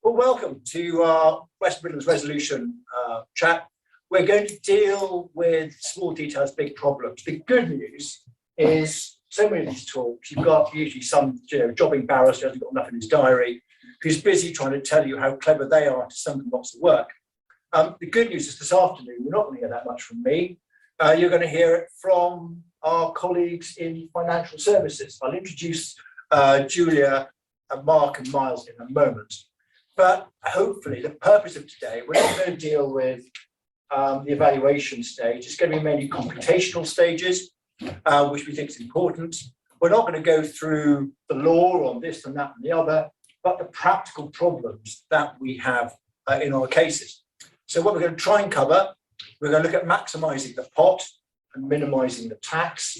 Well, welcome to our West Midlands resolution chat. We're going to deal with small details, big problems. The good news is so many of these talks, you've got usually some jobbing barrister who hasn't got enough in his diary, who's busy trying to tell you how clever they are to send them lots of work. The good news is this afternoon, we're not going to hear that much from me. You're going to hear it from our colleagues in financial services. I'll introduce Julia and Mark and Miles in a moment. But hopefully the purpose of today, we're not going to deal with the evaluation stage. It's going to be mainly computational stages, which we think is important. We're not going to go through the law on this and that and the other, but the practical problems that we have in our cases. So what we're going to try and cover, we're going to look at maximising the pot and minimising the tax.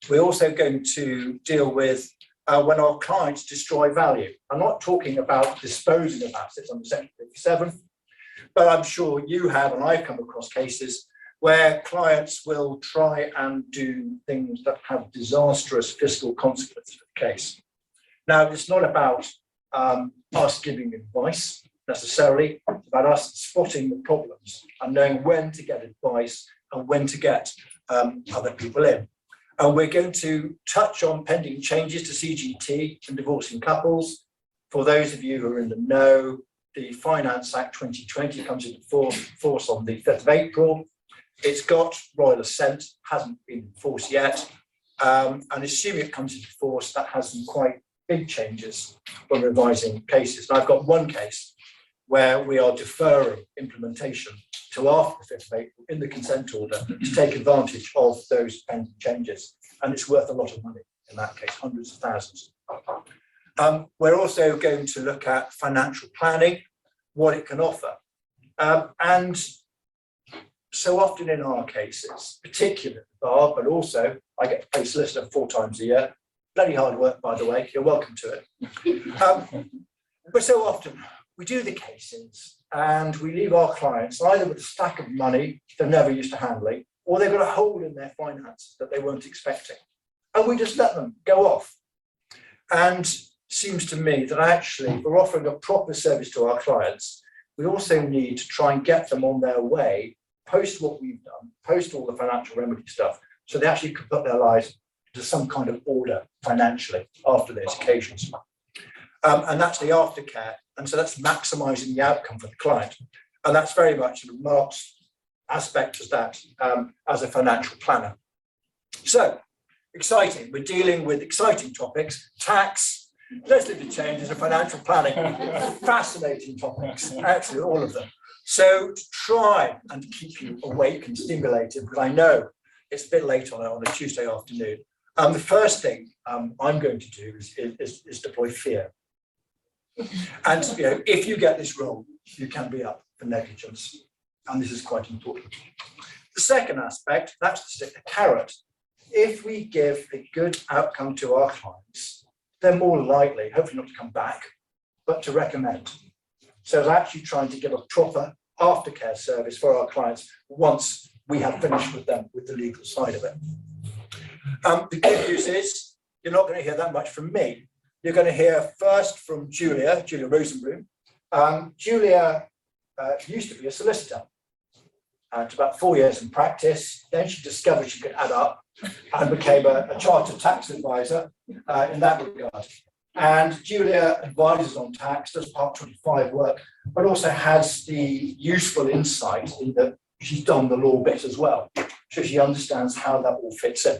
We're also going to deal with when our clients destroy value. I'm not talking about disposing of assets under Section 57, but I'm sure you have, and I've come across cases where clients will try and do things that have disastrous fiscal consequences for the case. Now, it's not about us giving advice necessarily, it's about us spotting the problems and knowing when to get advice and when to get other people in. And we're going to touch on pending changes to CGT and divorcing couples. For those of you who are in the know, the Finance Act 2020 comes into force on the 5th of April. It's got royal assent, hasn't been enforced yet. And assuming it comes into force, that has some quite big changes when revising cases. And I've got one case where we are deferring implementation to after the 5th of April in the consent order to take advantage of those pending changes. And it's worth a lot of money in that case, hundreds of thousands. We're also going to look at financial planning, what it can offer. And so often in our cases, particularly at the bar, but also I get to play solicitor 4 times a year. Bloody hard work, by the way, you're welcome to it. But so often we do the cases and we leave our clients either with a stack of money they're never used to handling, or they've got a hole in their finances that they weren't expecting. And we just let them go off. And seems to me that actually, if we're offering a proper service to our clients, we also need to try and get them on their way, post what we've done, post all the financial remedy stuff, so they actually can put their lives into some kind of order financially after those occasions. And that's the aftercare. And so that's maximising the outcome for the client. And that's very much Mark's aspect as that as a financial planner. So exciting. We're dealing with exciting topics, tax, legislative changes and financial planning. Fascinating topics, actually, all of them. So to try and keep you awake and stimulated, because I know it's a bit late on a Tuesday afternoon. The first thing I'm going to do is deploy fear. And if you get this wrong, you can be up for negligence. And this is quite important. The second aspect, that's to stick the carrot. If we give a good outcome to our clients, they're more likely, hopefully not to come back, but to recommend. So it's actually trying to give a proper aftercare service for our clients once we have finished with them with the legal side of it. The good news is you're not going to hear that much from me. You're going to hear first from Julia Rosenbloom. Julia used to be a solicitor. And about 4 years in practice, then she discovered she could add up and became a chartered tax advisor in that regard. And Julia advises on tax, does Part 25 work, but also has the useful insight in that she's done the law bit as well. So she understands how that all fits in.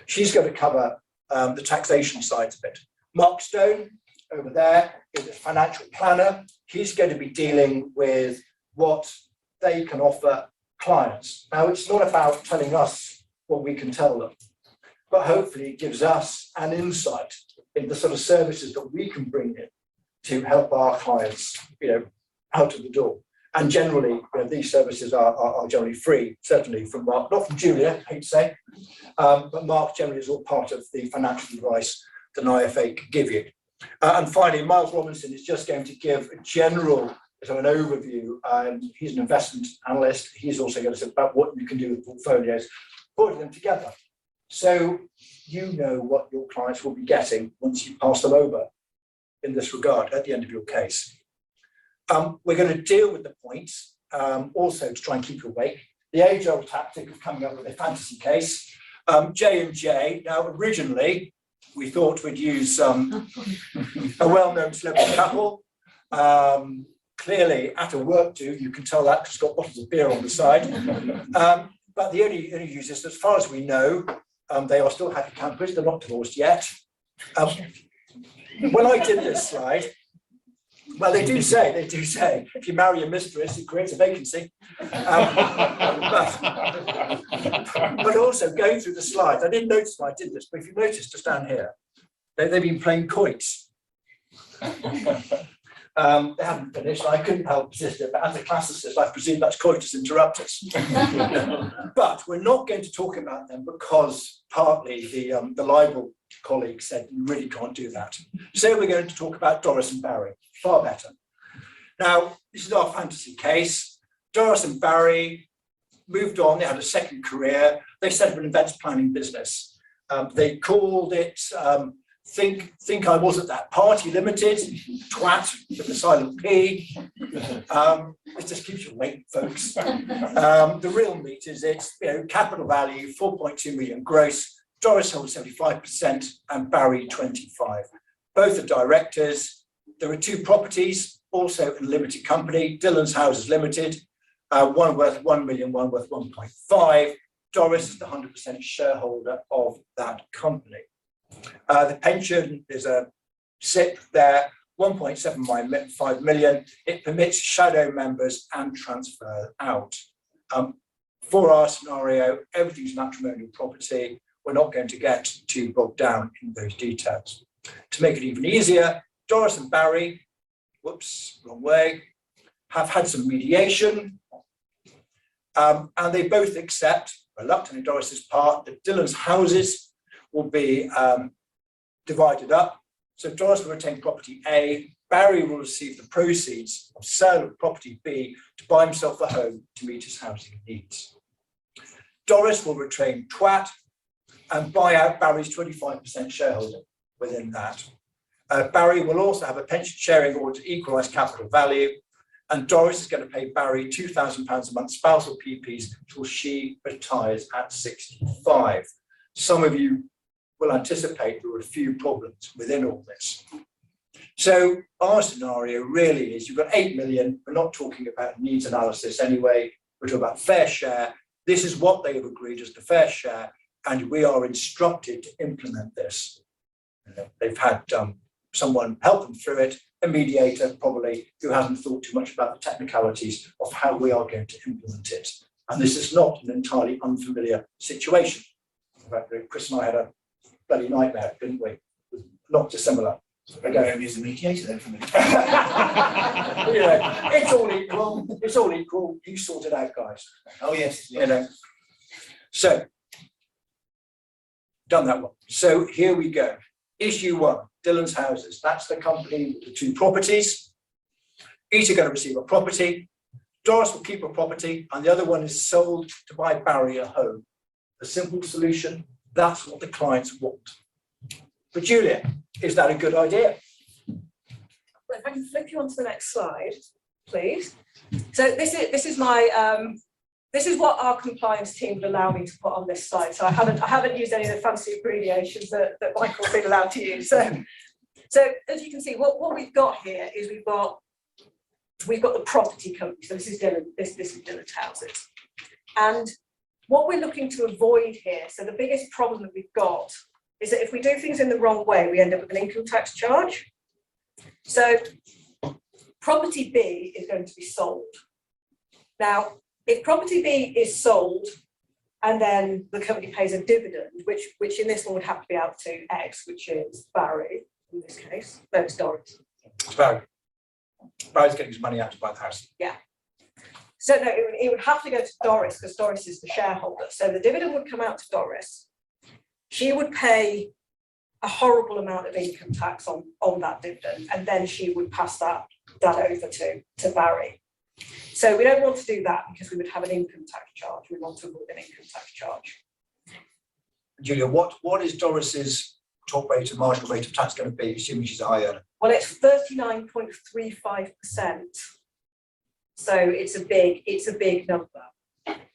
She's going to cover the taxation side of it. Mark Stone, over there, is a financial planner. He's going to be dealing with what they can offer clients. Now, it's not about telling us what we can tell them, but hopefully it gives us an insight into the sort of services that we can bring in to help our clients, out of the door. And generally, these services are generally free, certainly from Mark, not from Julia, I hate to say, but Mark generally is all part of the financial advice that an IFA can give you. And finally, Miles Robinson is just going to give a general an overview. He's an investment analyst. He's also going to say about what you can do with portfolios, putting them together. So you know what your clients will be getting once you pass them over in this regard at the end of your case. We're going to deal with the points, also to try and keep you awake. The age-old tactic of coming up with a fantasy case. J&J, now originally we thought we'd use a well-known celebrity couple. Clearly at a work do, you can tell that because it's got bottles of beer on the side. But the only users, as far as we know, they are still happy campers, they're not divorced yet. When I did this slide, well, they do say, if you marry a mistress, it creates a vacancy. But also going through the slides, I didn't notice when I did this, but if you notice just down here, they've been playing quoits. They haven't finished, I couldn't help resist it, but as a classicist, I presume that's coitus interruptus. But we're not going to talk about them because partly the libel colleague said you really can't do that. So we're going to talk about Doris and Barry, far better. Now, this is our fantasy case. Doris and Barry moved on, they had a second career, they set up an events planning business. They called it Think I Was at That Party Limited, twat with the silent P. It just keeps you awake, folks. The real meat is it's capital value, 4.2 million gross. Doris holds 75% and Barry 25%. Both are directors. There are two properties, also in a limited company, Dillon's Houses Limited, one worth 1 million, one worth 1.5. Doris is the 100% shareholder of that company. The pension is a SIP there, 1.75 million. It permits shadow members and transfer out. For our scenario, everything's matrimonial property. We're not going to get too bogged down in those details. To make it even easier, Doris and Barry, whoops, wrong way, have had some mediation, and they both accept, reluctantly Doris's part, that Dillon's houses will be divided up. So Doris will retain property A, Barry will receive the proceeds of sale of property B to buy himself a home to meet his housing needs. Doris will retain twat and buy out Barry's 25% shareholding within that. Barry will also have a pension sharing order to equalise capital value, and Doris is going to pay Barry £2,000 a month spousal PPs until she retires at 65. Some of you will anticipate there are a few problems within all this. So our scenario really is you've got 8 million, we're not talking about needs analysis anyway, we're talking about fair share. This is what they have agreed as the fair share, and we are instructed to implement this. They've had someone help them through it, a mediator probably, who hasn't thought too much about the technicalities of how we are going to implement it. And this is not an entirely unfamiliar situation. In fact, Chris and I had a bloody nightmare, didn't we? Not dissimilar. Again, is the mediator then for me? It's all equal. It's all equal. You sort it out, guys. Oh yes. So done that one. So here we go. Issue 1, Dillon's Houses. That's the company with the two properties. Each are going to receive a property. Doris will keep a property, and the other one is sold to buy Barry a home. A simple solution. That's what the clients want. But Julia, is that a good idea? Well, if I can flip you onto the next slide, please. So this is my this is what our compliance team would allow me to put on this slide. So I haven't used any of the fancy abbreviations that Michael's been allowed to use. So as you can see, what we've got here is we've got the property company. So this is Dillon's Houses, and what we're looking to avoid here. So the biggest problem that we've got is that if we do things in the wrong way, we end up with an income tax charge. So property B is going to be sold. Now, if property B is sold and then the company pays a dividend, which in this one would have to be out to X, which is Barry in this case, no, it's Doris. It's Barry. Barry's getting his money out to buy the house. Yeah. So no, it would have to go to Doris because Doris is the shareholder. So the dividend would come out to Doris. She would pay a horrible amount of income tax on that dividend, and then she would pass that over to Barry. So we don't want to do that because we would have an income tax charge. We want to avoid an income tax charge. Julia, what is Doris's top rate of marginal rate of tax going to be, assuming she's a high earner? Well, it's 39.35%. So it's a big number.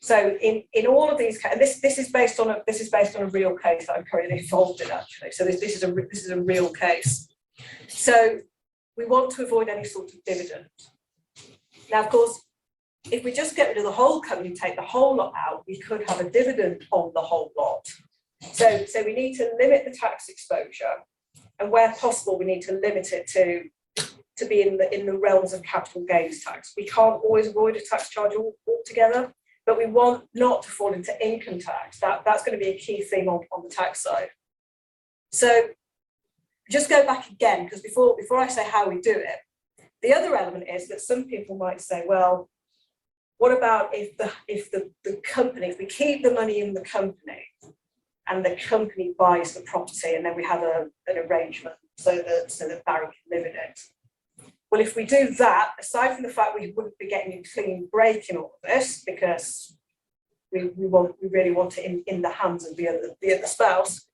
So in all of these, and this is based on a real case that I'm currently involved in, actually. So this is a real case. So we want to avoid any sort of dividend. Now, of course, if we just get rid of the whole company, take the whole lot out, we could have a dividend on the whole lot. So we need to limit the tax exposure, and where possible, we need to limit it to be in the realms of capital gains tax. We can't always avoid a tax charge altogether, but we want not to fall into income tax. That's going to be a key theme on the tax side. So just go back again, because before I say how we do it, the other element is that some people might say, well, what about if the company, if we keep the money in the company and the company buys the property and then we have an arrangement so that Barry can live in it? Well, if we do that, aside from the fact we wouldn't be getting a clean break in all of this, because we really want it in the hands of the other spouse.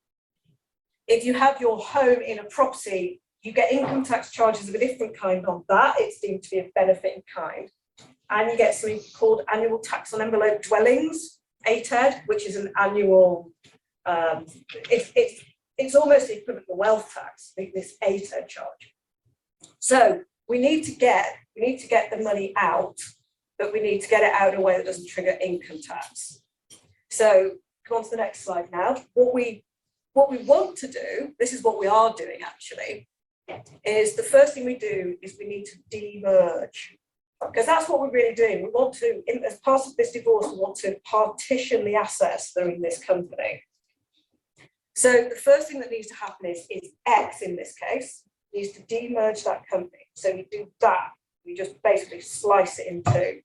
If you have your home in a property, you get income tax charges of a different kind on that. It's deemed to be a benefit in kind. And you get something called annual tax on envelope dwellings, ATED, which is an annual, it's almost the equivalent of wealth tax, this ATED charge. So we need to get the money out, but we need to get it out in a way that doesn't trigger income tax. So come on to the next slide now. What we want to do, this is what we are doing actually, is the first thing we do is we need to demerge. Because that's what we're really doing. We want to, as part of this divorce, we want to partition the assets that are in this company. So the first thing that needs to happen is X in this case needs to demerge that company. So we do that. We just basically slice it in two.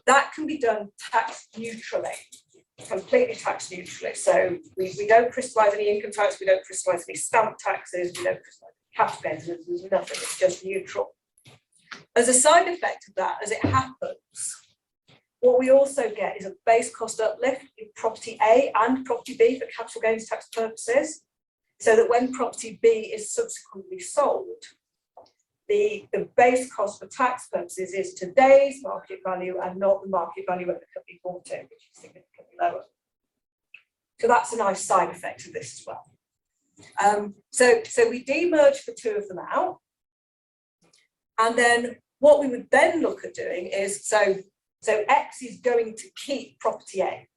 That can be done tax neutrally, completely tax neutrally. So we don't crystallise any income tax. We don't crystallise any stamp taxes. We don't crystallise capital gains. There's nothing. It's just neutral. As a side effect of that, as it happens, what we also get is a base cost uplift in property A and property B for capital gains tax purposes, so that when property B is subsequently sold, the base cost for tax purposes is today's market value and not the market value when the company bought it, which is significantly lower. So that's a nice side effect of this as well. So we demerge the two of them out. And then what we would then look at doing is, so X is going to keep property A.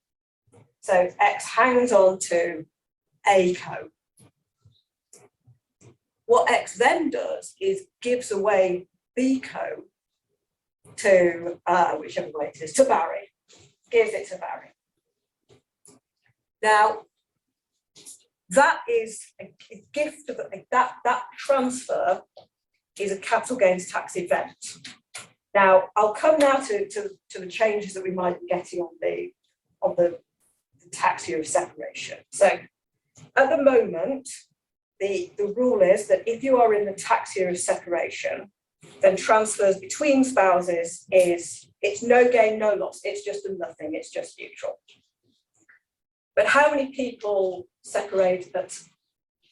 So X hangs on to A co. What X then does is gives away B co to whichever way it is, to Barry, gives it to Barry. Now, that is a gift of that transfer is a capital gains tax event. Now, I'll come now to the changes that we might be getting on the tax year of separation. So at the moment, the rule is that if you are in the tax year of separation, then transfers between spouses it's no gain, no loss. It's just a nothing, it's just neutral. But how many people separate that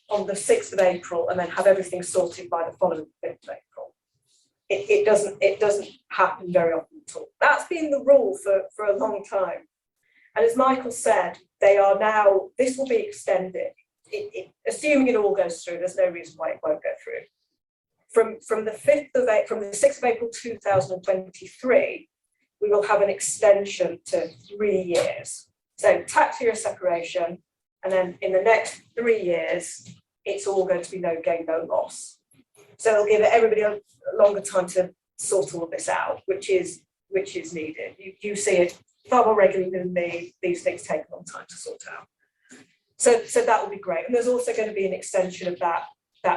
on the 6th of April and then have everything sorted by the following 5th of April? It doesn't happen very often at all. That's been the rule for a long time. And as Michael said, they are now, this will be extended. Assuming it all goes through, there's no reason why it won't go through. From the 6th of April 2023, we will have an extension to 3 years. So tax year of separation, and then in the next 3 years, it's all going to be no gain, no loss. So it'll give everybody a longer time to sort all of this out, which is needed. You see it far more regularly than me. These things take a long time to sort out. So that will be great. And there's also going to be an extension of that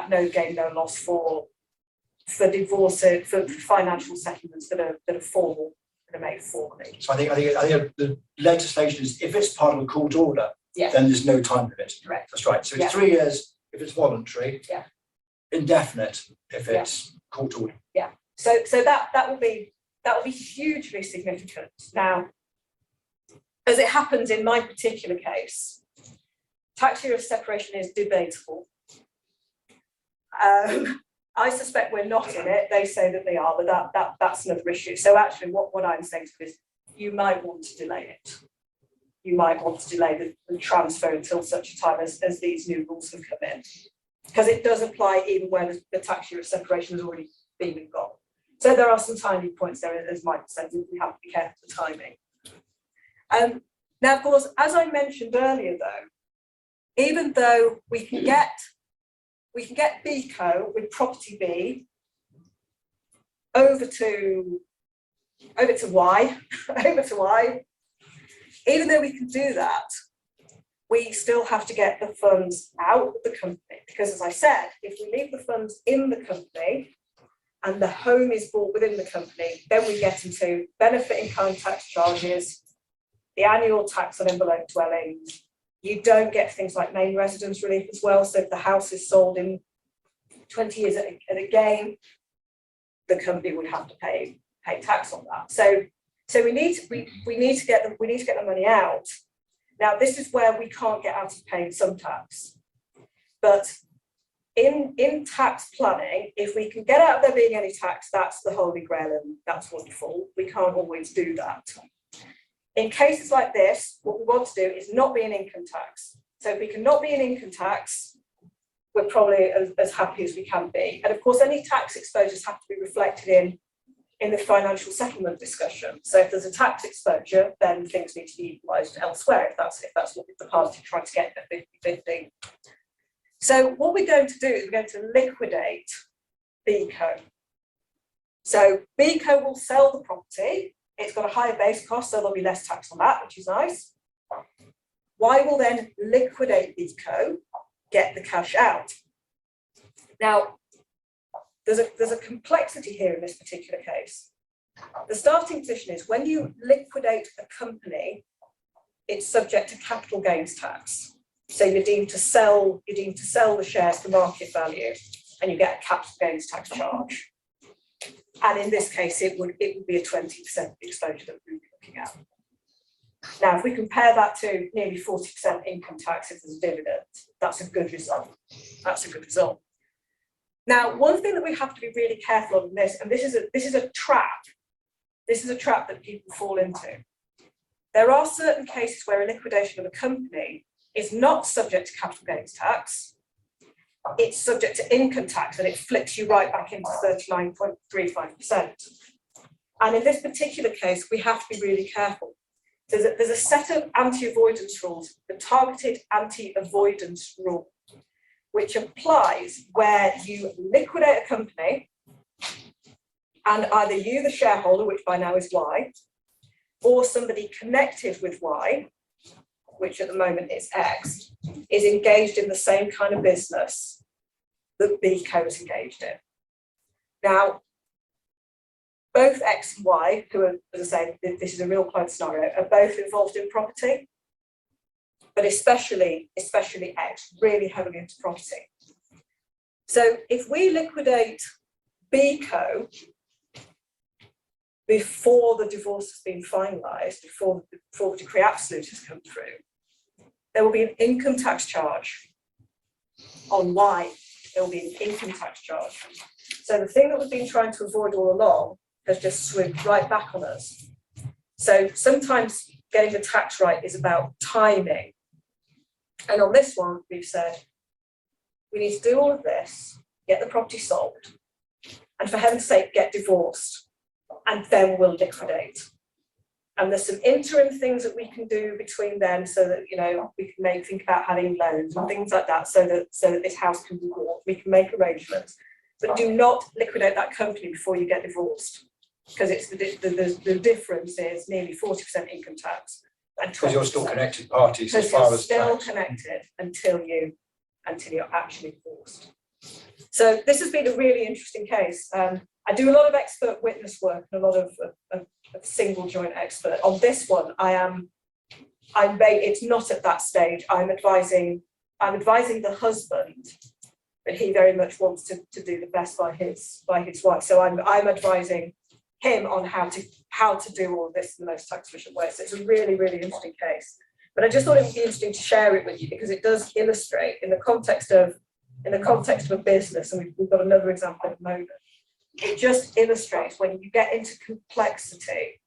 no gain, no loss for divorce, for financial settlements that are formal, that are made formally. So I think the legislation is, if it's part of a court order, Yeah. then there's no time limit. Correct. That's right. So it's Yeah. 3 years if it's voluntary. Yeah. Indefinite if it's court order. Yeah. So that will be hugely significant. Now, as it happens in my particular case, tax year of separation is debatable. I suspect we're not in it. They say that they are, but that's another issue. So actually what I'm saying is you might want to delay it. You might want to delay the transfer until such a time as these new rules have come in. Because it does apply even when the tax year of separation has already been and gone. So there are some tiny points there, as Michael said, we have to be careful of the timing. Now, of course, as I mentioned earlier, though, even though we can get BCO with property B over to Y, even though we can do that, we still have to get the funds out of the company, because as I said, if we leave the funds in the company and the home is bought within the company, then we get into benefit in kind tax charges, the annual tax on envelope dwellings. You don't get things like main residence relief as well. So if the house is sold in 20 years at a gain, the company would have to pay tax on that. So we need to get the money out. Now, this is where we can't get out of paying some tax. But in tax planning, if we can get out of there being any tax, that's the holy grail, and that's wonderful. We can't always do that. In cases like this, what we want to do is not be in income tax. So if we can not be in income tax, we're probably as happy as we can be. And of course, any tax exposures have to be reflected in the financial settlement discussion. So if there's a tax exposure, then things need to be equalised elsewhere, if that's what the party trying to get at 50-50. So what we're going to do is we're going to liquidate BCO. So BCO will sell the property. It's got a higher base cost, so there'll be less tax on that, which is nice. Y will then liquidate BCO, get the cash out. Now, there's a complexity here in this particular case. The starting position is when you liquidate a company, it's subject to capital gains tax. So you're deemed to sell the shares for market value, and you get a capital gains tax charge. And in this case, it would be a 20% exposure that we'd be looking at. Now, if we compare that to nearly 40% income tax if there's a dividend, that's a good result. That's a good result. Now, one thing that we have to be really careful of in this, and this is a trap. This is a trap that people fall into. There are certain cases where a liquidation of a company is not subject to capital gains tax. It's subject to income tax, and it flips you right back into 39.35%. And in this particular case, we have to be really careful. There's a set of anti-avoidance rules, the targeted anti-avoidance rule, which applies where you liquidate a company and either you, the shareholder, which by now is Y, or somebody connected with Y, which at the moment is X, is engaged in the same kind of business that BCO is engaged in. Now, both X and Y, who are, as I say, this is a real client scenario, are both involved in property, but especially X, really heavily into property. So if we liquidate BCO before the divorce has been finalised, before the decree absolute has come through, there will be an income tax charge on Y. There will be an income tax charge. So the thing that we've been trying to avoid all along has just swooped right back on us. So sometimes getting the tax right is about timing. And on this one, we've said, we need to do all of this, get the property sold, and for heaven's sake, get divorced, and then we'll liquidate. And there's some interim things that we can do between then so that, you know, we can think about having loans and things like that so that this house can be bought. We can make arrangements, but do not liquidate that company before you get divorced, because it's the difference is nearly 40% income tax. Because you're still connected parties as far as still tax. Connected until you're actually divorced. So this has been a really interesting case. I do a lot of expert witness work and a lot of single joint expert. On this one, it's not at that stage. I'm advising the husband, but he very much wants to do the best by his wife. So I'm advising him on how to do all of this in the most tax efficient way. So it's a really, really interesting case. But I just thought it would be interesting to share it with you because it does illustrate in the context of in the context of a business, and we've got another example at the moment, it just illustrates when you get into complexity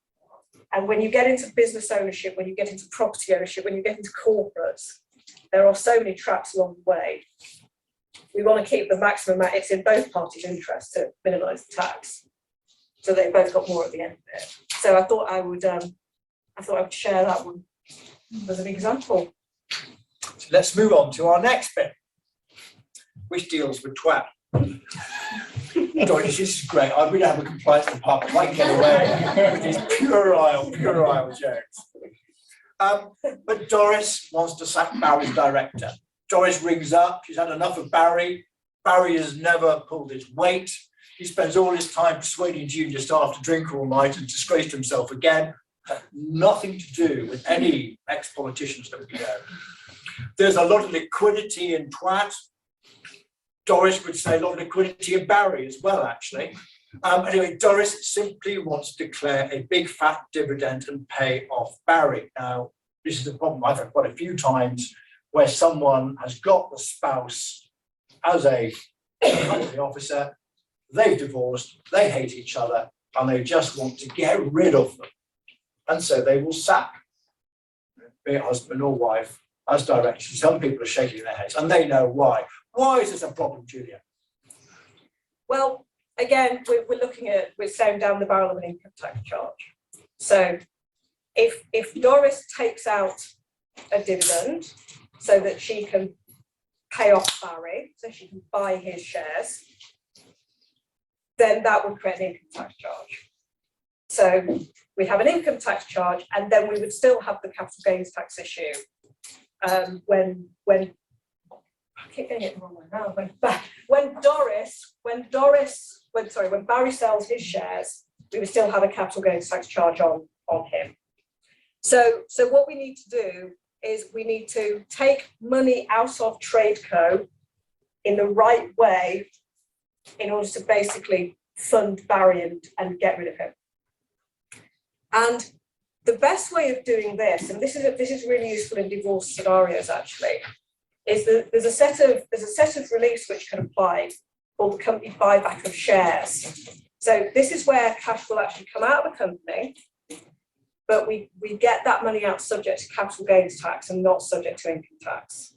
and when you get into business ownership, when you get into property ownership, when you get into corporates, there are so many traps along the way. We want to keep the maximum, it's in both parties' interest to minimise the tax. So they both got more at the end of it. So I thought I would share that one as an example. So let's move on to our next bit, which deals with twat. This is great. I'm going to have a compliance department. I might get away with these puerile jokes. But Doris wants to sack Barry's director. Doris rings up. She's had enough of Barry. Barry has never pulled his weight. He spends all his time persuading junior staff to drink all night and disgraced himself again. Nothing to do with any ex-politicians that we know. There's a lot of liquidity in twat. Doris would say a lot of liquidity in Barry as well, actually. Anyway, Doris simply wants to declare a big fat dividend and pay off Barry. Now, this is a problem I've had quite a few times where someone has got the spouse as a company officer, they've divorced, they hate each other, and they just want to get rid of them. And so they will sack, be it husband or wife, as directors. Some people are shaking their heads, and they know why. Why is this a problem, Julia? Well, again, we're staring down the barrel of an income tax charge. So if Doris takes out a dividend so that she can pay off Barry, so she can buy his shares, then that would create an income tax charge. So we'd have an income tax charge, and then we would still have the capital gains tax issue when I keep getting it the wrong way now. When Barry sells his shares, we would still have a capital gains tax charge on him. So what we need to do is we need to take money out of Tradeco in the right way in order to basically fund Barry and get rid of him. And the best way of doing this, and this is really useful in divorce scenarios actually, is that there's a set of reliefs which can apply called the company buyback of shares. So this is where cash will actually come out of the company, but we get that money out subject to capital gains tax and not subject to income tax.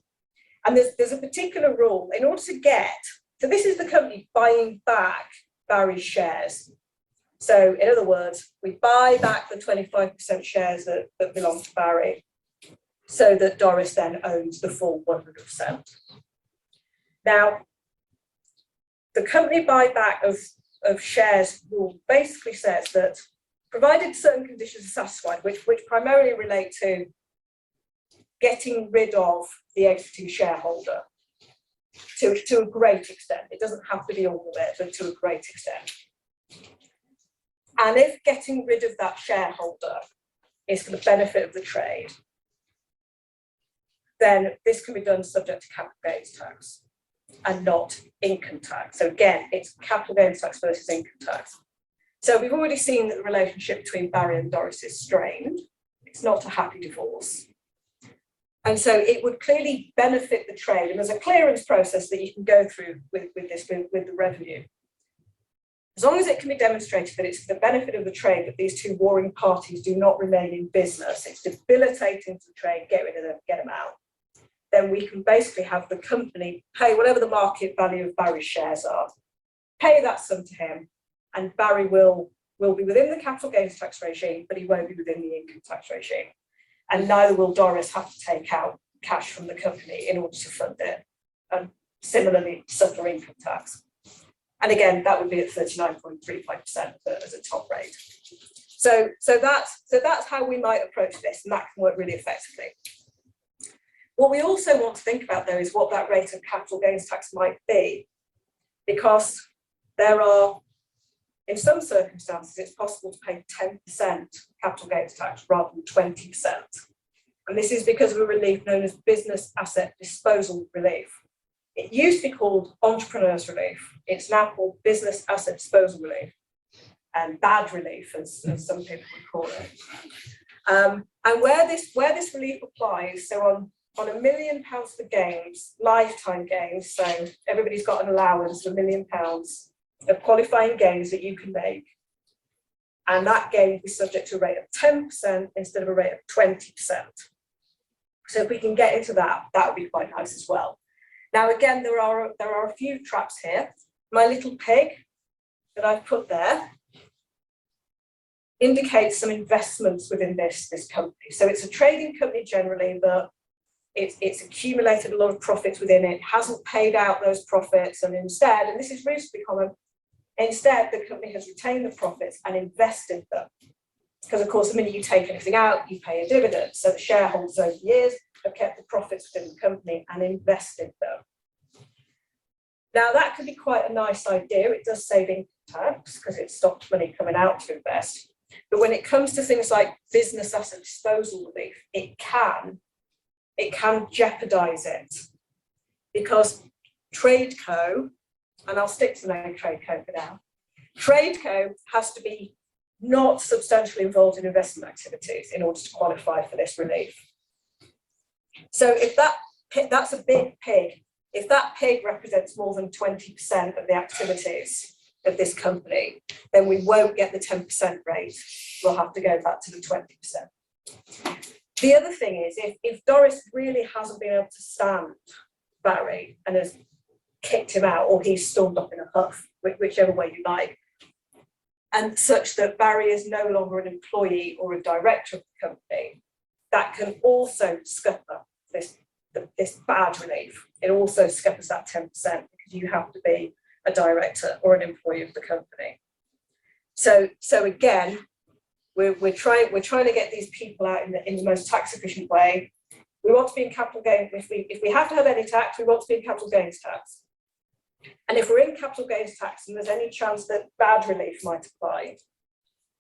And there's a particular rule in order to get, so this is the company buying back Barry's shares. So in other words, we buy back the 25% shares that belong to Barry so that Doris then owns the full 100%. Now, the company buyback of shares rule basically says that provided certain conditions are satisfied, which primarily relate to getting rid of the exiting shareholder to a great extent. It doesn't have to be all of it, but to a great extent. And if getting rid of that shareholder is for the benefit of the trade, then this can be done subject to capital gains tax and not income tax. So again, it's capital gains tax versus income tax. So we've already seen that the relationship between Barry and Doris is strained. It's not a happy divorce. And so it would clearly benefit the trade. And there's a clearance process that you can go through with the revenue. As long as it can be demonstrated that it's for the benefit of the trade that these two warring parties do not remain in business, it's debilitating to the trade, get rid of them, get them out, then we can basically have the company pay whatever the market value of Barry's shares are, pay that sum to him, and Barry will be within the capital gains tax regime, but he won't be within the income tax regime. And neither will Doris have to take out cash from the company in order to fund it, and similarly suffer income tax. And again, that would be at 39.35% as a top rate. So that's how we might approach this, and that can work really effectively. What we also want to think about, though, is what that rate of capital gains tax might be, because there are, in some circumstances, it's possible to pay 10% capital gains tax rather than 20%. And this is because of a relief known as business asset disposal relief. It used to be called entrepreneurs relief. It's now called business asset disposal relief, and bad relief, as some people would call it. And where this relief applies, so on £1 million for gains, lifetime gains, so everybody's got an allowance of £1 million of qualifying gains that you can make. And that gain will be subject to a rate of 10% instead of a rate of 20%. So if we can get into that, that would be quite nice as well. Now, again, there are a few traps here. My little pig that I've put there indicates some investments within this company. So it's a trading company generally, but it's accumulated a lot of profits within it, hasn't paid out those profits, and instead, and this is reasonably common, instead the company has retained the profits and invested them. Because of course, the minute you take anything out, you pay a dividend. So the shareholders over the years have kept the profits within the company and invested them. Now that could be quite a nice idea. It does save income tax because it stops money coming out to invest. But when it comes to things like business asset disposal relief, it can jeopardize it, because Tradeco, and I'll stick to the name Tradeco for now, Tradeco has to be not substantially involved in investment activities in order to qualify for this relief. So if that's a big pig, if that pig represents more than 20% of the activities of this company, then we won't get the 10% rate. We'll have to go back to the 20%. The other thing is, if Doris really hasn't been able to stand Barry and has kicked him out, or he's stormed off in a huff, whichever way you like, and such that Barry is no longer an employee or a director of the company, that can also scupper this bad relief. It also scuppers that 10% because you have to be a director or an employee of the company. So again, we're trying to get these people out in the most tax efficient way. We want to be in capital gains. If we have to have any tax, we want to be in capital gains tax. And if we're in capital gains tax and there's any chance that bad relief might apply,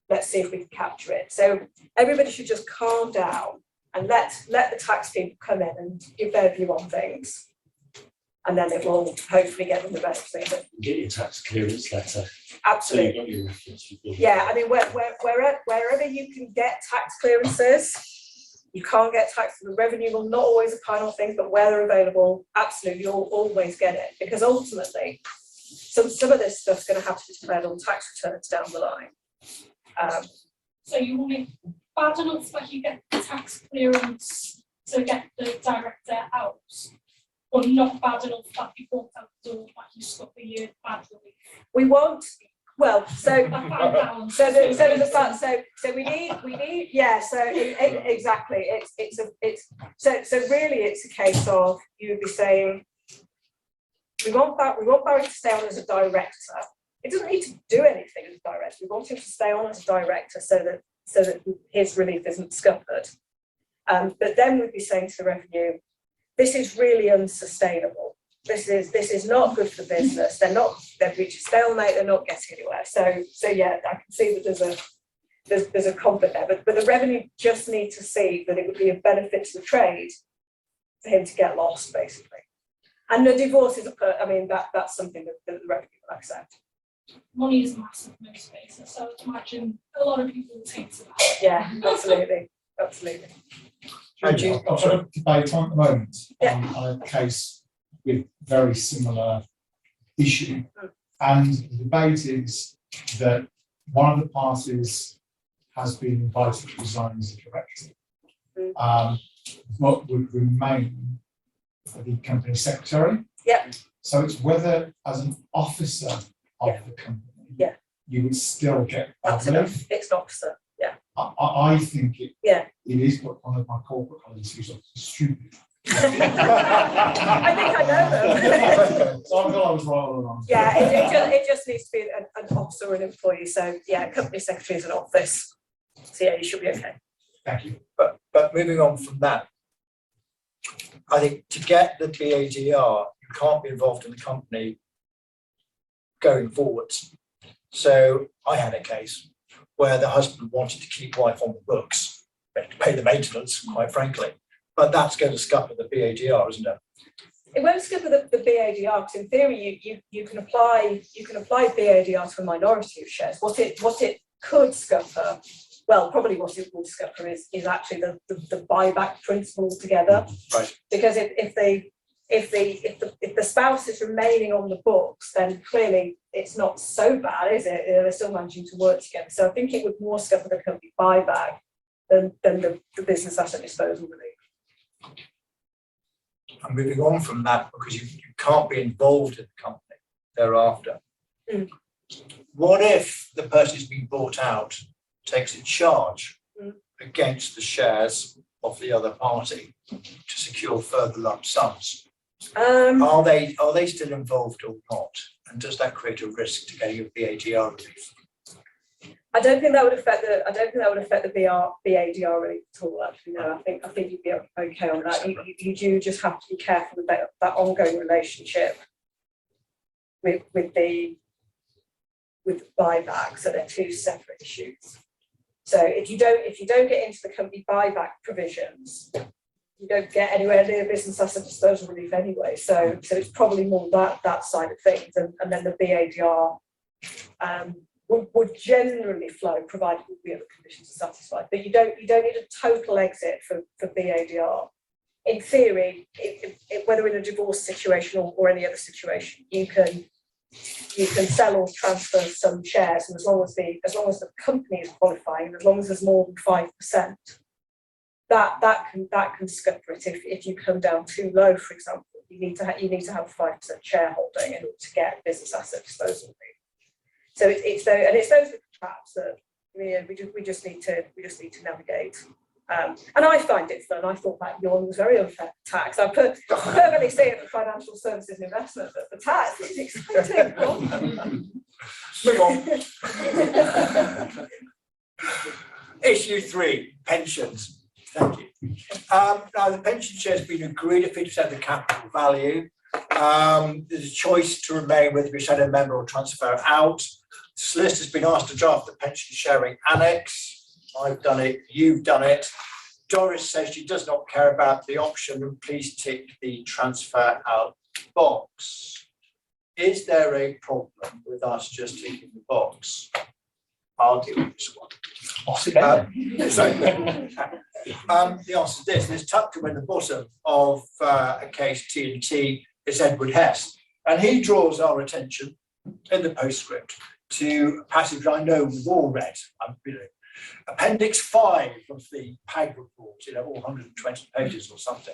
let's see if we can capture it. So everybody should just calm down and let the tax people come in and give their view on things. And then it will hopefully get them the best thing. Get your tax clearance letter. Absolutely. So you got your reference. Yeah, I mean, wherever you can get tax clearances, you can't get tax. The revenue will not always opine on things, but where they're available, absolutely, you'll always get it. Because ultimately, some of this stuff's going to have to be declared on tax returns down the line. So you want it bad enough that you get the tax clearance to get the director out, or not bad enough that you walk out the door that you stop a year bad relief? We want, well, so we need, yeah, so exactly, so really it's a case of, you would be saying, we want Barry to stay on as a director. It doesn't need to do anything as a director. We want him to stay on as a director so that his relief isn't scuppered. But then we'd be saying to the revenue, this is really unsustainable. This is not good for business. They've reached a stalemate. They're not getting anywhere. So yeah, I can see that there's a conflict there. But the revenue just need to see that it would be a benefit to the trade for him to get lost, basically. And the divorce is that's something that the revenue will accept. Money is a massive motivator, so I imagine a lot of people will take to that. Yeah, absolutely. I've got a debate on at the moment on a case with very similar issue, and the debate is that one of the parties has been invited to resign as a director, but would remain the company secretary. Yep. So it's whether, as an officer of the company, you would still get that relief. It's an officer. Yeah. I think it is, but one of my corporate colleagues who's stupid. I think I know them. So I thought I was right all along. Yeah, it just needs to be an officer or an employee. So yeah, company secretary is an office. So yeah, you should be okay. Thank you. But moving on from that, I think to get the BADR, you can't be involved in the company going forwards. So I had a case where the husband wanted to keep wife on the books, to pay the maintenance, quite frankly. But that's going to scupper the BADR, isn't it? It won't scupper the BADR, because in theory you can apply BADR to a minority of shares. What it could scupper well, probably what it will discover is actually the buyback principle altogether. Right. Because if the spouse is remaining on the books, then clearly it's not so bad, is it? They're still managing to work together. So I think it would more scupper the company buyback than the business asset disposal relief. I'm moving on from that because you can't be involved in the company thereafter. Mm. What if the person who's been bought out takes a charge against the shares of the other party to secure further lump sums? Are they still involved or not? And does that create a risk to getting a BADR relief? I don't think that would affect the BADR relief at all. Actually, no. I think you'd be okay on that. You do just have to be careful about that ongoing relationship with buyback. So they're two separate issues. So if you don't get into the company buyback provisions, you don't get anywhere near business asset disposal relief anyway. So it's probably more that side of things, and then the BADR would generally flow, provided the other conditions are satisfied. But you don't need a total exit for BADR. In theory, whether in a divorce situation or any other situation, you can sell or transfer some shares, and as long as the company is qualifying, and as long as there's more than 5%, that can scupper it. If you come down too low, for example, you need to have a 5% shareholding in order to get business asset disposal. So it's those traps that we just need to navigate. And I find it fun. I thought that yawn was very unfair tax. I perfectly see it for financial services and investment, but the tax is exciting. Move on. Issue 3, pensions. Thank you. Now, the pension share has been agreed at 50% of the capital value. There's a choice to remain whether you shadow member or transfer out. The solicitor's been asked to draft the pension sharing annex. I've done it, you've done it. Doris says she does not care about the option, and please tick the transfer out box. Is there a problem with us just ticking the box? I'll deal with this one. The answer is this. It's tucked in the bottom of a case T&T is Edward Hess, and he draws our attention in the postscript to a passage I know we've all read. Appendix 5 of the PAG report, all 120 pages or something.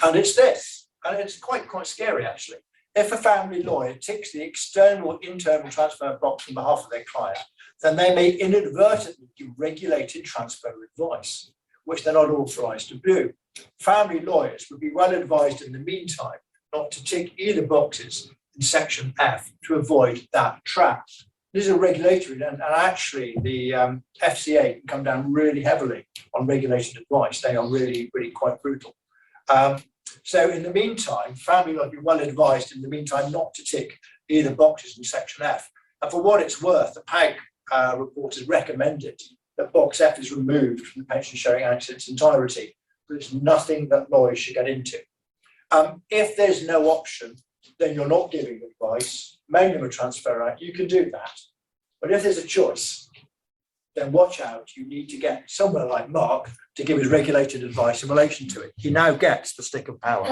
And it's this, and it's quite scary actually. If a family lawyer ticks the external or internal transfer box on behalf of their client, then they may inadvertently give regulated transfer advice, which they're not authorised to do. Family lawyers would be well advised in the meantime not to tick either boxes in section F to avoid that trap. This is a regulatory, and actually the FCA can come down really heavily on regulated advice. They are really quite brutal. So in the meantime, family lawyers be well advised in the meantime not to tick either boxes in section F. And for what it's worth, the PAG report has recommended that box F is removed from the pension sharing annex in its entirety, but it's nothing that lawyers should get into. If there's no option, then you're not giving advice, main them a transfer out, you can do that. But if there's a choice, then watch out, you need to get somewhere like Mark to give his regulated advice in relation to it. He now gets the stick of power.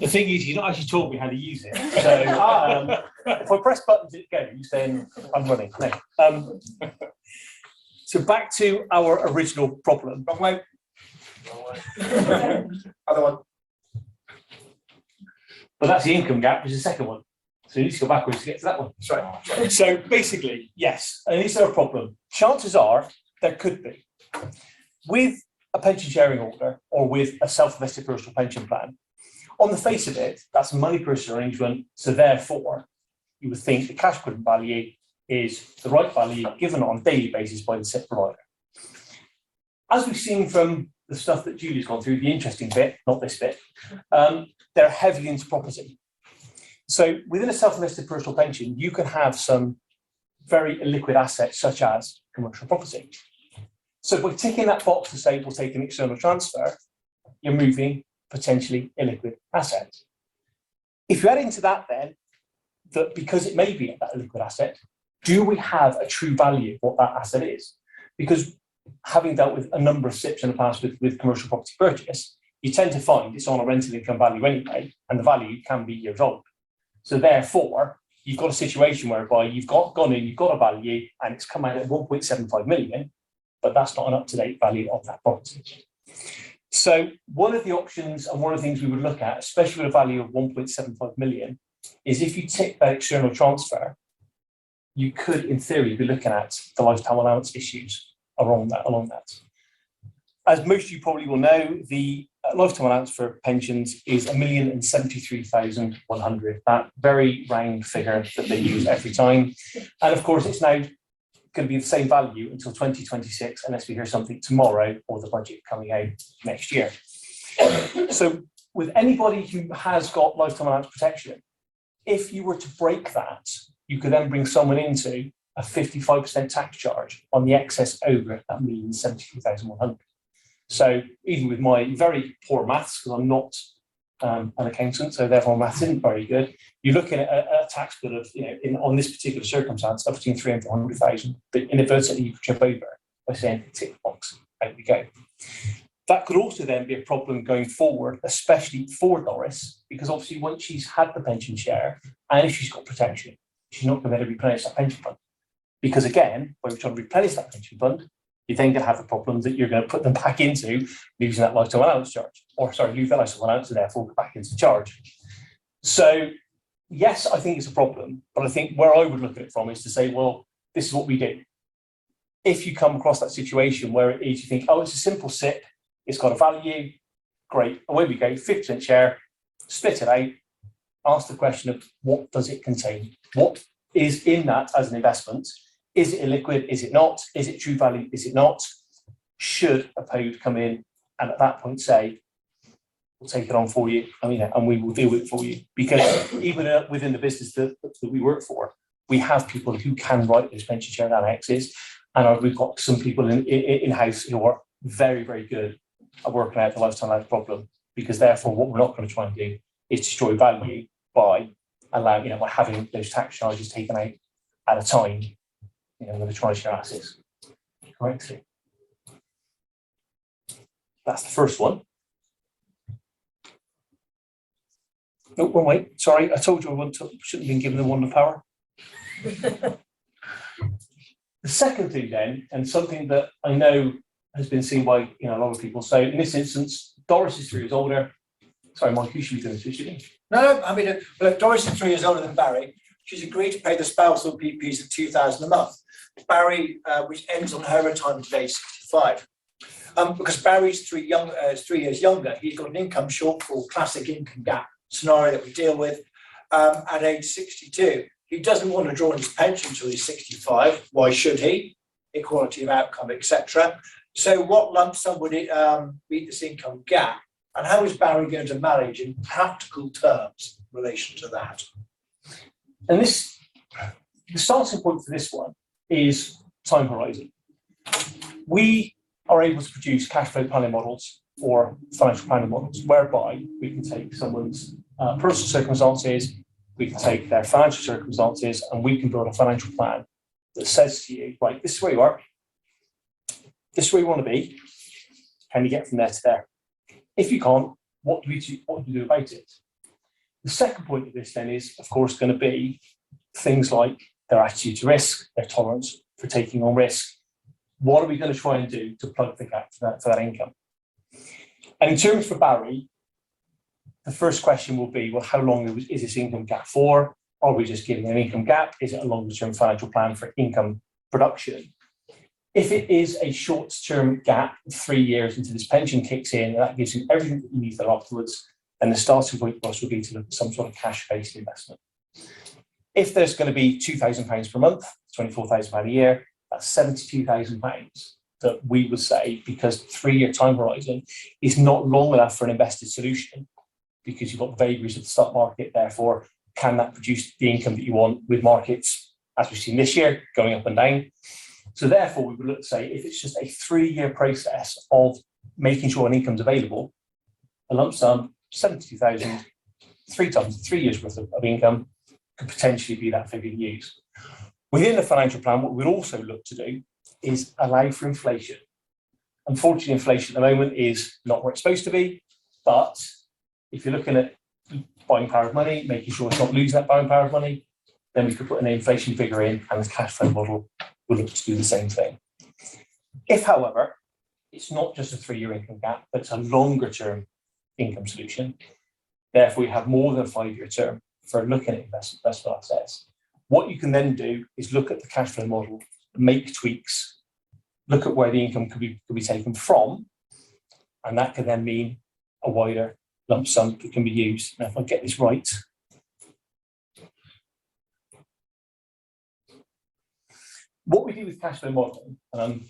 The thing is, you've not actually taught me how to use it. So if I press buttons, it goes, then I'm running. No. So back to our original problem. Wrong way. Other one. But that's the income gap, which is the second one. So you need to go backwards to get to that one. Sorry. So basically, yes, and is there a problem? Chances are there could be. With a pension sharing order or with a self-invested personal pension plan, on the face of it, that's a money purchase arrangement. So therefore, you would think the cash equivalent value is the right value given on a daily basis by the SIP provider. As we've seen from the stuff that Julie's gone through, the interesting bit, not this bit, they're heavily into property. So within a self-invested personal pension, you can have some very illiquid assets such as commercial property. So by ticking that box to say we'll take an external transfer, you're moving potentially illiquid assets. If you add into that then, that because it may be that illiquid asset, do we have a true value of what that asset is? because having dealt with a number of SIPs in the past with commercial property purchase, you tend to find it's on a rental income value anyway, and the value can be years old. So therefore, you've got a situation whereby you've gone in, you've got a value, and it's come out at 1.75 million, but that's not an up-to-date value of that property. So one of the options and one of the things we would look at, especially with a value of 1.75 million, is if you tick that external transfer, you could, in theory, be looking at the lifetime allowance issues along that. As most of you probably will know, the lifetime allowance for pensions is 1,073,100, that very round figure that they use every time. And of course, it's now going to be the same value until 2026, unless we hear something tomorrow or the budget coming out next year. So with anybody who has got lifetime allowance protection, if you were to break that, you could then bring someone into a 55% tax charge on the excess over that 1,073,100. So even with my very poor maths, because I'm not an accountant, so therefore maths isn't very good, you're looking at a tax bill of, on this particular circumstance, of between 300 and 100,000, but inadvertently you could trip over by saying tick box, out we go. That could also then be a problem going forward, especially for Doris, because obviously once she's had the pension share and if she's got protection, she's not going to be able to replenish that pension fund. Because again, when we're trying to replenish that pension fund, you're then going to have the problem that you're going to put them back into losing that lifetime allowance charge, or sorry, lose that lifetime allowance and therefore go back into charge. So yes, I think it's a problem, but I think where I would look at it from is to say, well, this is what we do. If you come across that situation where it is, you think, oh, it's a simple SIP, it's got a value, great, away we go, 50% share, split it out, ask the question of what does it contain? What is in that as an investment? Is it illiquid? Is it not? Is it true value? Is it not? Should a POD come in and at that point say, we'll take it on for you, and we will deal with it for you? Because even within the business that we work for, we have people who can write those pension share annexes, and we've got some people in-house who are very, very good at working out the lifetime allowance problem, because therefore what we're not going to try and do is destroy value by allowing, by having those tax charges taken out at a time, when they're trying to share assets correctly. That's the first one. Oh, wait, sorry, I told you I shouldn't have been given the wand of power. The second thing then, and something that I know has been seen by a lot of people. So in this instance, Doris is 3 years older. Sorry, Mike, you should be doing this, shouldn't you? No, well, Doris is 3 years older than Barry. She's agreed to pay the spousal PPs of £2,000 a month. Barry, which ends on her retirement at age 65. Because Barry's 3 years younger, he's got an income shortfall, classic income gap scenario that we deal with at age 62. He doesn't want to draw on his pension until he's 65. Why should he? Equality of outcome, etc. So what lump sum would it meet this income gap? And how is Barry going to manage in practical terms in relation to that? And the starting point for this one is time horizon. We are able to produce cash flow planning models or financial planning models, whereby we can take someone's personal circumstances, we can take their financial circumstances, and we can build a financial plan that says to you, right, this is where you are, this is where you want to be, can you get from there to there? If you can't, what do you do about it? The second point of this then is, of course, going to be things like their attitude to risk, their tolerance for taking on risk. What are we going to try and do to plug the gap for that income? And in terms for Barry, the first question will be, well, how long is this income gap for? Are we just giving an income gap? Is it a longer-term financial plan for income production? If it is a short-term gap, 3 years into this pension kicks in, and that gives you everything that you need there afterwards, then the starting point for us would be to look at some sort of cash-based investment. If there's going to be £2,000 per month, £24,000 a year, that's £72,000 that we would say, because 3-year time horizon is not long enough for an invested solution, because you've got the vagaries of the stock market. Therefore, can that produce the income that you want with markets, as we've seen this year, going up and down? So therefore, we would look to say, if it's just a 3-year process of making sure an income's available, a lump sum, 72,000, 3 times 3 years worth of income could potentially be that figure to use. Within the financial plan, what we'd also look to do is allow for inflation. Unfortunately, inflation at the moment is not where it's supposed to be, but if you're looking at buying power of money, making sure it's not losing that buying power of money, then we could put an inflation figure in and the cash flow model will look to do the same thing. If, however, it's not just a 3-year income gap, but it's a longer term income solution, therefore you have more than a 5-year term for looking at investable assets. What you can then do is look at the cash flow model, make tweaks, look at where the income could be taken from, and that can then mean a wider lump sum that can be used. Now, if I get this right, what we do with cash flow modelling, and I'm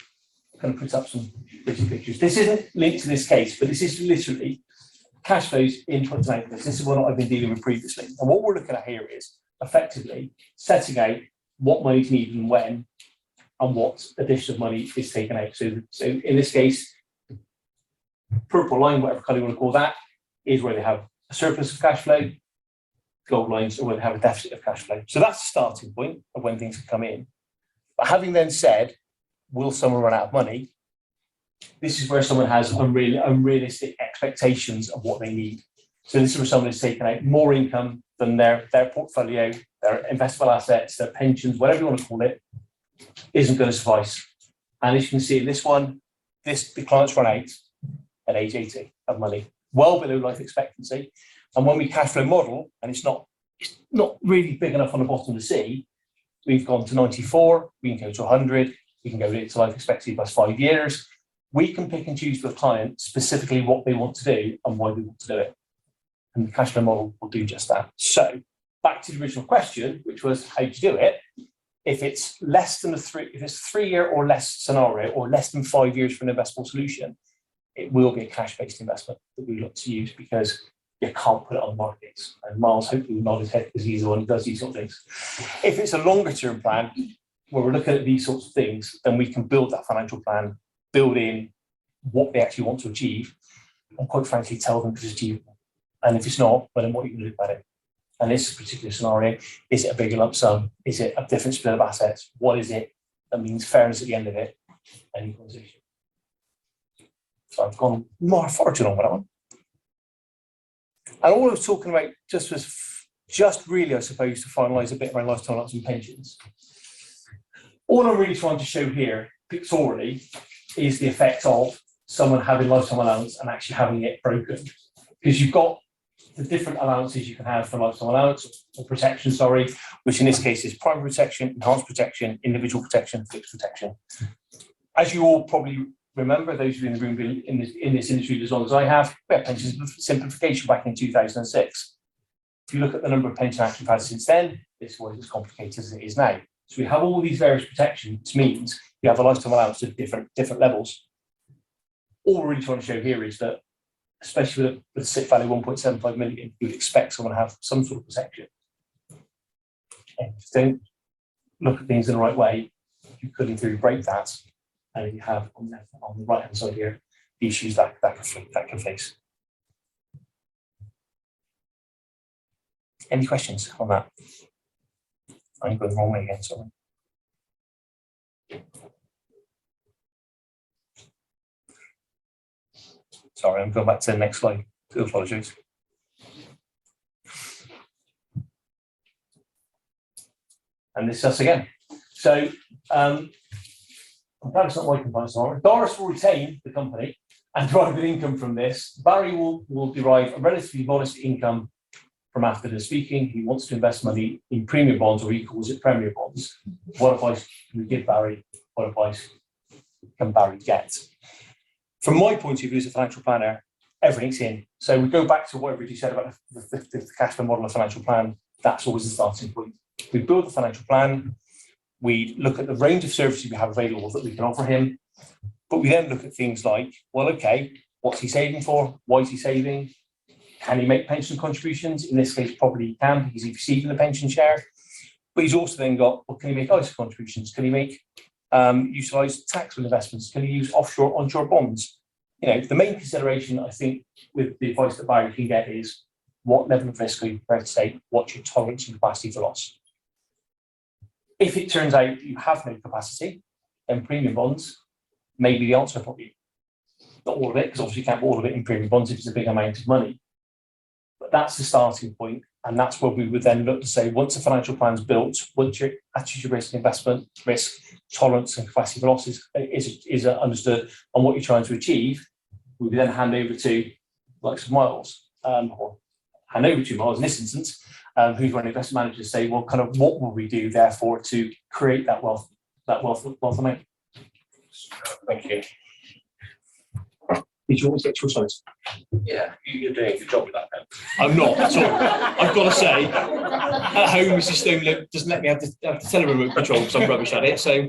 going to put up some pretty pictures. This isn't linked to this case, but this is literally cash flows, inputs and outputs. This is what I've been dealing with previously. And what we're looking at here is effectively setting out what money is needed and when, and what additional money is taken out. So in this case, purple line, whatever colour you want to call that, is where they have a surplus of cash flow. Gold lines are where they have a deficit of cash flow. So that's the starting point of when things can come in. But having then said, will someone run out of money? This is where someone has unrealistic expectations of what they need. So this is where someone has taken out more income than their portfolio, their investable assets, their pensions, whatever you want to call it, isn't going to suffice. And as you can see in this one, the clients run out at age 80 of money, well below life expectancy. And when we cash flow model, and it's not really big enough on the bottom to see, we've gone to 94, we can go to 100, we can go to life expectancy plus 5 years. We can pick and choose for the client specifically what they want to do and why they want to do it. And the cash flow model will do just that. So back to the original question, which was how do you do it? If it's less than if it's 3-year or less scenario, or less than 5 years for an investable solution, it will be a cash-based investment that we look to use because you can't put it on markets. And Miles hopefully will nod his head because he's the one who does these sort of things. If it's a longer term plan where we're looking at these sorts of things, then we can build that financial plan, build in what they actually want to achieve, and quite frankly tell them if it's achievable. And if it's not, well, then what are you going to do about it? And this particular scenario, is it a bigger lump sum? Is it a different split of assets? What is it that means fairness at the end of it and equalization? So I've gone far too long with that one. And all I was talking about just really, I suppose, to finalise a bit around lifetime allowance and pensions. All I'm really trying to show here, pictorially, is the effect of someone having lifetime allowance and actually having it broken. Because you've got the different allowances you can have for lifetime allowance, or protection, sorry, which in this case is primary protection, enhanced protection, individual protection, fixed protection. As you all probably remember, those of you in the room in this industry as long as I have, we had pension simplification back in 2006. If you look at the number of pension acts we've had since then, this was as complicated as it is now. So we have all these various protections, which means you have a lifetime allowance at different levels. All we're really trying to show here is that, especially with a SIP value 1.75 million, you would expect someone to have some sort of protection. And if you don't look at things in the right way, you could in theory break that. And you have on the right hand side here the issues that can face. Any questions on that? I'm going the wrong way again, sorry. Sorry, I'm going back to the next slide. Do apologise. And this is us again. So I'm glad it's not my compliance tomorrow. Doris will retain the company and derive an income from this. Barry will derive a relatively modest income from after the speaking. He wants to invest money in premium bonds, or he calls it premier bonds. What advice can we give Barry? What advice can Barry get? From my point of view as a financial planner, everything's in. So we go back to what everybody said about the cash flow model of financial plan. That's always the starting point. We build the financial plan. We look at the range of services we have available that we can offer him. But we then look at things like, well, okay, what's he saving for? Why is he saving? Can he make pension contributions? In this case, probably he can because he's receiving a pension share. But he's also then got, well, can he make ISA contributions? Can he make utilise taxable investments? Can he use offshore, onshore bonds? You know, the main consideration, I think, with the advice that Barry can get is what level of risk are you prepared to take? What's your tolerance and capacity for loss? If it turns out you have no capacity, then premium bonds may be the answer for you. Not all of it, because obviously you can't put all of it in premium bonds if it's a big amount of money. But that's the starting point, and that's where we would then look to say, once the financial plan's built, once your attitude to risk, investment risk, tolerance and capacity for losses is understood on what you're trying to achieve, we would then hand over to like Miles, or hand over to Miles in this instance, who's running investment manager, to say, well, kind of what will we do therefore to create that wealth amount. Thank you. Did you always get your size? Yeah, you're doing a good job with that, Ben. I'm not at all. I've got to say, at home, Mrs. Stone doesn't let me have the tele remote control because I'm rubbish at it. So,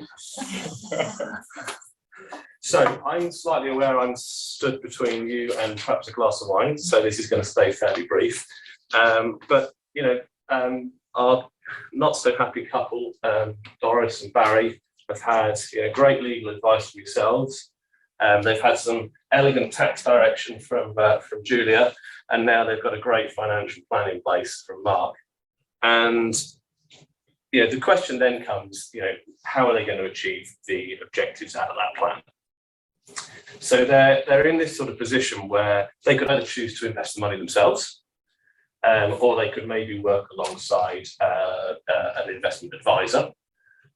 So I'm slightly aware I'm stood between you and perhaps a glass of wine, so this is going to stay fairly brief. But you know, our not so happy couple, Doris and Barry, have had great legal advice from yourselves. They've had some elegant tax direction from Julia, and now they've got a great financial plan in place from Mark. And the question then comes, how are they going to achieve the objectives out of that plan? So they're in this sort of position where they could either choose to invest the money themselves, or they could maybe work alongside an investment advisor.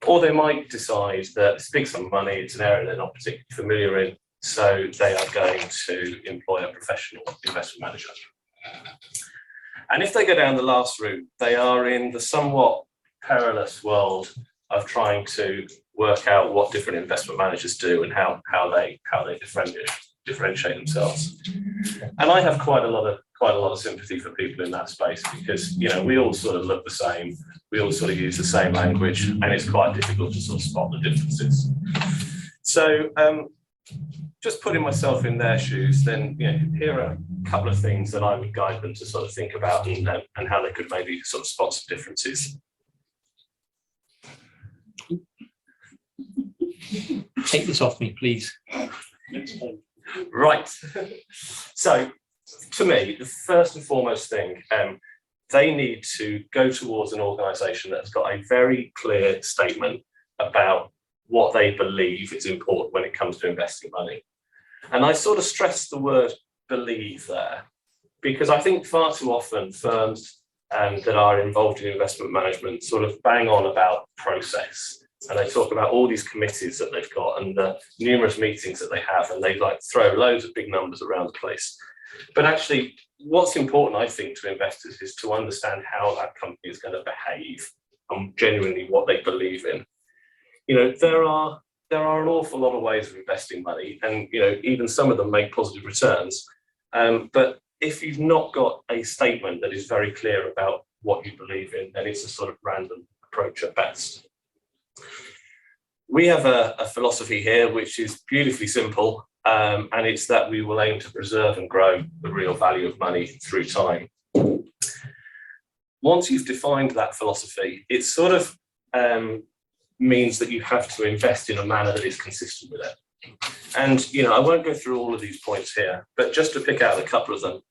Or they might decide that it's a big sum of money, it's an area they're not particularly familiar in, so they are going to employ a professional investment manager. And if they go down the last route, they are in the somewhat perilous world of trying to work out what different investment managers do and how they differentiate themselves. And I have quite a lot of sympathy for people in that space, because we all sort of look the same, we all sort of use the same language, and it's quite difficult to sort of spot the differences. So just putting myself in their shoes, then here are a couple of things that I would guide them to sort of think about and how they could maybe sort of spot some differences. take this off me, please. Right. So, to me, the first and foremost thing, they need to go towards an organisation that's got a very clear statement about what they believe is important when it comes to investing money. And I sort of stress the word believe there, because I think far too often firms that are involved in investment management sort of bang on about process. And they talk about all these committees that they've got and the numerous meetings that they have, and they like throw loads of big numbers around the place. But actually, what's important, I think, to investors is to understand how that company is going to behave and genuinely what they believe in. There are an awful lot of ways of investing money, and even some of them make positive returns. But if you've not got a statement that is very clear about what you believe in, then it's a sort of random approach at best. We have a philosophy here which is beautifully simple, and it's that we will aim to preserve and grow the real value of money through time. Once you've defined that philosophy, it sort of means that you have to invest in a manner that is consistent with it. And I won't go through all of these points here, but just to pick out a couple of them,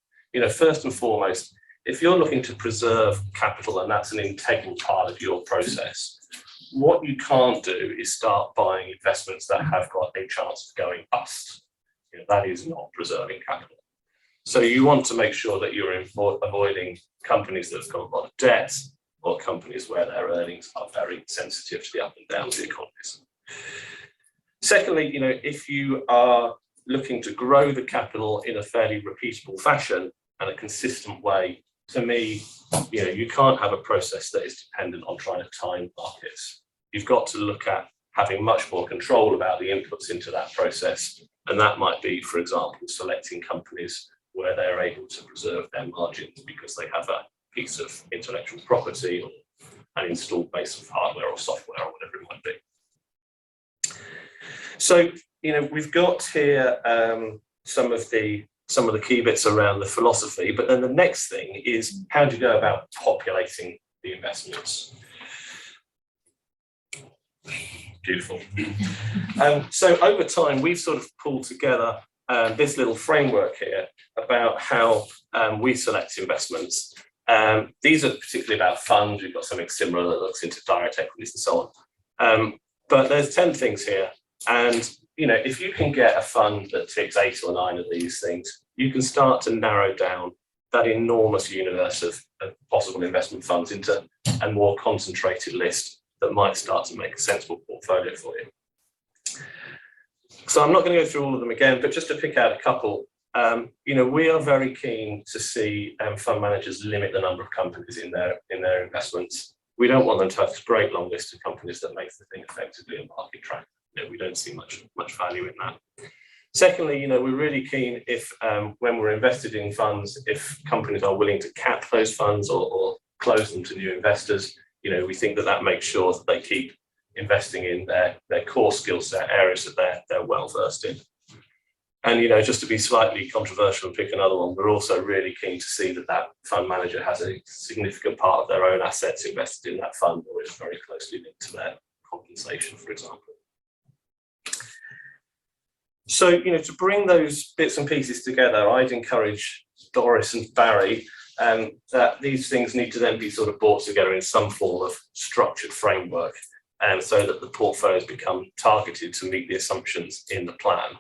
first and foremost, if you're looking to preserve capital and that's an integral part of your process, what you can't do is start buying investments that have got a chance of going bust. That is not preserving capital. So you want to make sure that you're avoiding companies that have got a lot of debt, or companies where their earnings are very sensitive to the up and down of the economies. Secondly, if you are looking to grow the capital in a fairly repeatable fashion and a consistent way, to me, you can't have a process that is dependent on trying to time markets. You've got to look at having much more control about the inputs into that process. And that might be, for example, selecting companies where they're able to preserve their margins because they have a piece of intellectual property or an installed base of hardware or software or whatever it might be. So, we've got here some of the key bits around the philosophy, but then the next thing is, how do you go about populating the investments? Beautiful. So over time, we've sort of pulled together this little framework here about how we select investments. These are particularly about funds. We've got something similar that looks into direct equities and so on. But there's 10 things here And, you know, if you can get a fund that ticks 8 or 9 of these things, you can start to narrow down that enormous universe of possible investment funds into a more concentrated list that might start to make a sensible portfolio for you. So I'm not going to go through all of them again, but just to pick out a couple, you know, we are very keen to see fund managers limit the number of companies in their investments. We don't want them to have this great long list of companies that makes the thing effectively a market tracker. You know, we don't see much value in that. Secondly, you know, we're really keen if when we're invested in funds, if companies are willing to cap those funds or close them to new investors, you know, we think that makes sure that they keep investing in their core skill set, areas that they're well versed in. And, you know, just to be slightly controversial and pick another one, we're also really keen to see that fund manager has a significant part of their own assets invested in that fund, or is very closely linked to their compensation, for example. So, you know, to bring those bits and pieces together, I'd encourage Doris and Barry that these things need to then be sort of brought together in some form of structured framework, and so that the portfolios become targeted to meet the assumptions in the plan.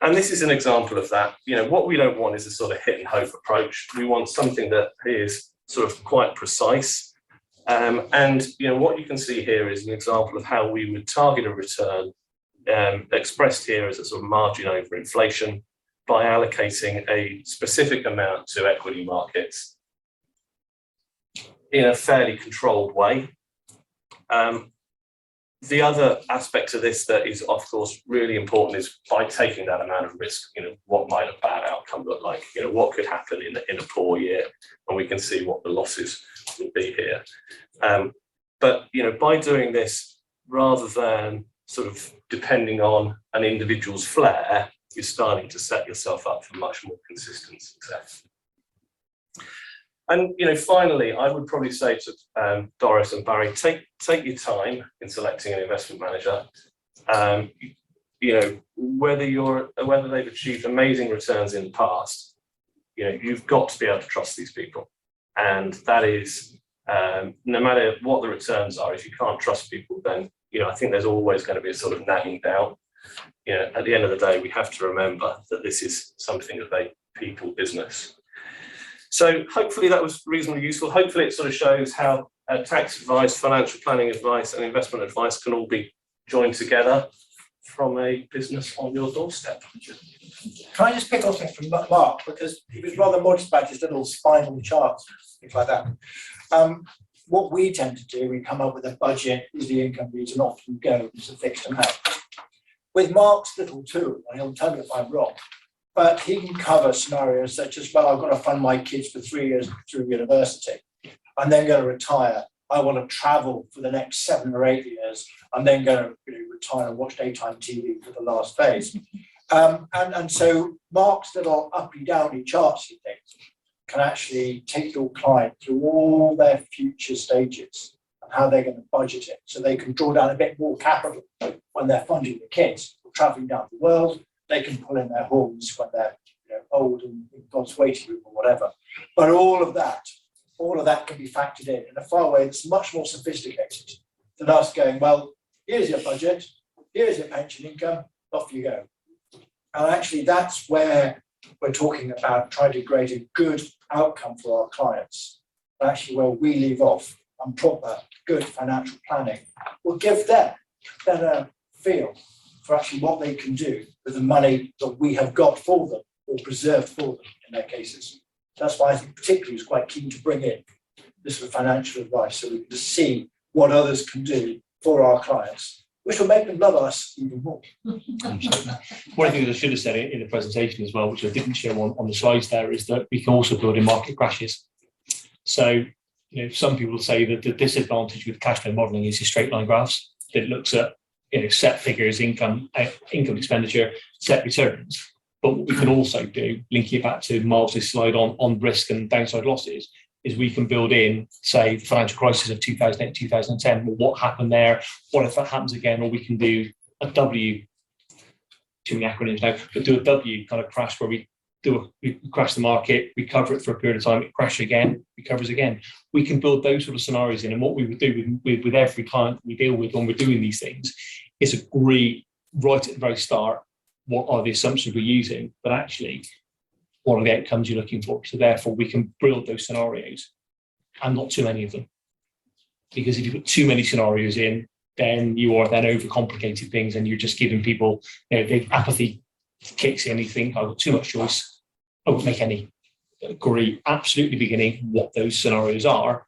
And this is an example of that. You know, what we don't want is a sort of hit and hope approach. We want something that is sort of quite precise. And, you know, what you can see here is an example of how we would target a return expressed here as a sort of margin over inflation by allocating a specific amount to equity markets in a fairly controlled way. The other aspect of this that is, of course, really important is by taking that amount of risk, you know, what might a bad outcome look like? You know, what could happen in a poor year? And we can see what the losses will be here. But, you know, by doing this, rather than sort of depending on an individual's flair, you're starting to set yourself up for much more consistent success. And, you know, finally, I would probably say to Doris and Barry, take your time in selecting an investment manager. You know, whether they've achieved amazing returns in the past, you know, you've got to be able to trust these people. And that is, no matter what the returns are, if you can't trust people, then, you know, I think there's always going to be a sort of nagging down. You know, at the end of the day, we have to remember that this is something of a people business. So hopefully that was reasonably useful. Hopefully it sort of shows how tax advice, financial planning advice and investment advice can all be joined together from a business on your doorstep. Can I just pick off something from Mark, because he was rather modest about his little spinal charts, things like that. What we tend to do, we come up with a budget, is the income needs, and off you go, it's a fixed amount. With Mark's little tool, and he'll tell me if I'm wrong, but he can cover scenarios such as, well, I've got to fund my kids for 3 years through university. I'm then going to retire. I want to travel for the next 7 or 8 years. I'm then going to retire and watch daytime TV for the last phase. And so Mark's little uppy downy charts, he thinks, can actually take your client through all their future stages and how they're going to budget it, so they can draw down a bit more capital when they're funding the kids or traveling down the world. They can pull in their horns when they're old and in God's waiting room or whatever. But all of that can be factored in a far way that's much more sophisticated than us going, well, here's your budget, here's your pension income, off you go. And actually that's where we're talking about trying to create a good outcome for our clients. And actually where we leave off and proper good financial planning will give them a better feel for actually what they can do with the money that we have got for them or preserved for them in their cases. That's why I think particularly is quite keen to bring in this sort of financial advice, so we can just see what others can do for our clients, which will make them love us even more. One of the things I should have said in the presentation as well, which I didn't show on the slides there, is that we can also build in market crashes. So, you know, some people say that the disadvantage with cash flow modelling is your straight line graphs. It looks at, you know, set figures, income expenditure, set returns. But what we can also do, linking it back to Miles' slide on risk and downside losses, is we can build in, say, the financial crisis of 2008, 2010. Well, what happened there? What if that happens again? Or we can do a W, too many acronyms now, but do a W kind of crash where we crash the market, we cover it for a period of time, it crashes again, recovers again. We can build those sort of scenarios in. And what we would do with every client we deal with when we're doing these things is agree right at the very start what are the assumptions we're using, but actually what are the outcomes you're looking for. So therefore we can build those scenarios and not too many of them. Because if you put too many scenarios in, then you are then overcomplicating things and you're just giving people, the apathy kicks in, you think, I've got too much choice, I won't make any. Agree absolutely beginning what those scenarios are,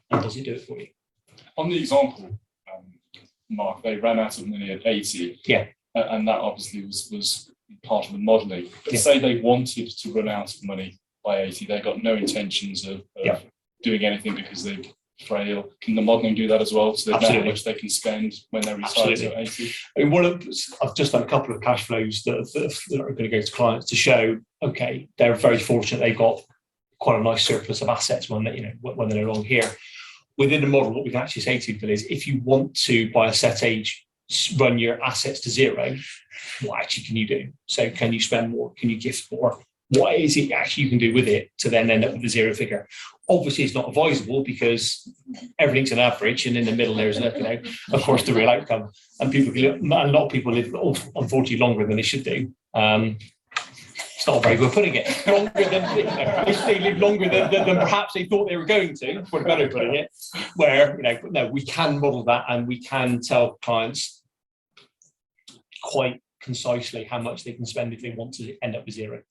and does it do it for you? On the example, Mark, they ran out of money at 80. Yeah. And that obviously was part of the modelling. But Yeah. say they wanted to run out of money by 80, they've got no intentions of doing anything because they're frail. Can the modelling do that as well? So they know how much they can spend when they're retired at 80? I mean, I've just done a couple of cash flows that are going to go to clients to show, okay, they're very fortunate they've got quite a nice surplus of assets when they're no longer here. Within the model, what we can actually say to people is, if you want to, by a set age, run your assets to zero, what actually can you do? So can you spend more? Can you gift more? What is it actually you can do with it to then end up with a zero figure? Obviously, it's not advisable because everything's an average, and in the middle there's, of course, the real outcome. And a lot of people live, unfortunately, longer than they should do. It's not a very good putting it. Longer than they live longer than perhaps they thought they were going to, for a better putting it. Where no, we can model that and we can tell clients quite concisely how much they can spend if they want to end up with zero.